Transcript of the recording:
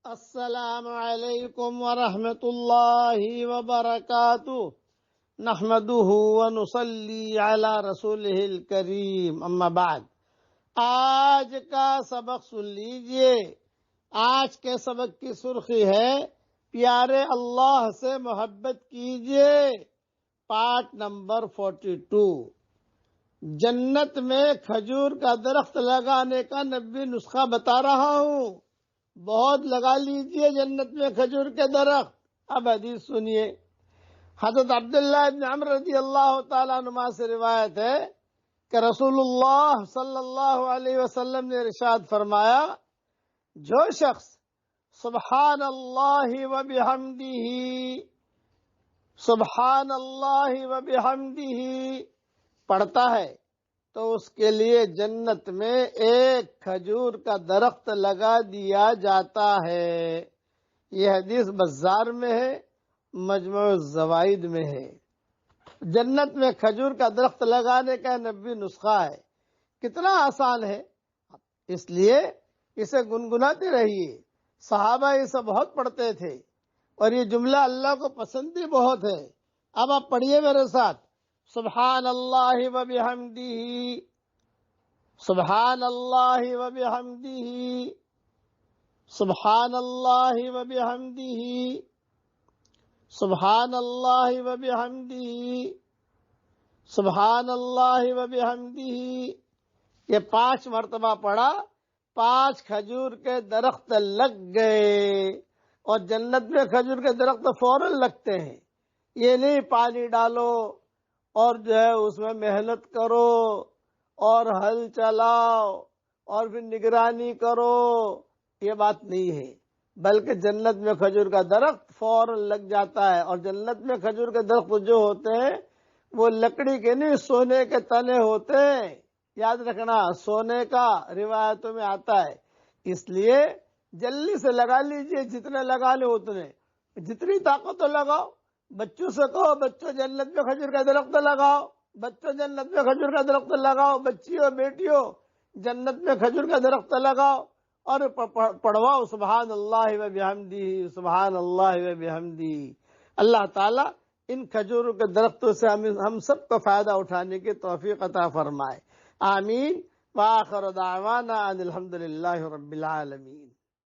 السلام علیکم ورحمۃ اللہ وبرکاتہ نحمده ونصلی علی رسولہ الکریم اما بعد۔ آج کا سبق سن لیجئے۔ آج کے سبق کی سرخی ہے پیارے اللہ سے محبت کیجئے، پارٹ نمبر 42۔ جنت میں کھجور کا درخت لگانے کا نبوی نسخہ بتا رہا ہوں، بہت لگا لیجئے جنت میں کھجور کے درخت۔ اب حدیث سنیے۔ حضرت عبداللہ ابن عمر رضی اللہ تعالیٰ عنہ سے روایت ہے کہ رسول اللہ صلی اللہ علیہ وسلم نے ارشاد فرمایا، جو شخص سبحان اللہ وبحمدہ سبحان اللہ وبحمدہ پڑھتا ہے تو اس کے لیے جنت میں ایک کھجور کا درخت لگا دیا جاتا ہے۔ یہ حدیث بزار میں ہے، مجموع الزوائد میں ہے۔ جنت میں کھجور کا درخت لگانے کا نبوی نسخہ ہے۔ کتنا آسان ہے، اس لیے اسے گنگناتے رہیے۔ صحابہ اسے بہت پڑھتے تھے اور یہ جملہ اللہ کو پسند بھی بہت ہے۔ اب آپ پڑھیے میرے ساتھ، سبحان اللہ وبحمدہ سبحان اللہ وبحمدہ سبحان اللہ وبحمدہ سبحان اللہ وبحمدہ سبحان اللہ وبحمدہ۔ یہ 5 مرتبہ پڑھا، 5 کھجور کے درخت لگ گئے۔ اور جنت میں کھجور کے درخت فوراً لگتے ہیں، یہ نہیں پانی ڈالو اور جو ہے اس میں محنت کرو اور ہل چلاؤ اور پھر نگرانی کرو، یہ بات نہیں ہے۔ بلکہ جنت میں کھجور کا درخت فوراً لگ جاتا ہے۔ اور جنت میں کھجور کے درخت جو ہوتے ہیں وہ لکڑی کے نہیں، سونے کے تنے ہوتے ہیں۔ یاد رکھنا، سونے کا روایتوں میں آتا ہے۔ اس لیے جلدی سے لگا لیجئے، جتنے لگا لیں اتنے، جتنی طاقت تو لگاؤ۔ بچوں سے کہو، بچوں جنت میں کھجور کا درخت لگاؤ، بچوں جنت میں کھجور کا درخت لگاؤ، بچیوں بیٹیوں جنت میں کھجور کا درخت لگاؤ اور پڑھواؤ سبحان اللہ وبحمدہ سبحان اللہ وبحمدہ۔ اللہ تعالیٰ ان کھجوروں کے درختوں سے ہم سب کو فائدہ اٹھانے کی توفیق عطا فرمائے، آمین۔ وآخر دعوانا ان الحمدللہ رب العالمین۔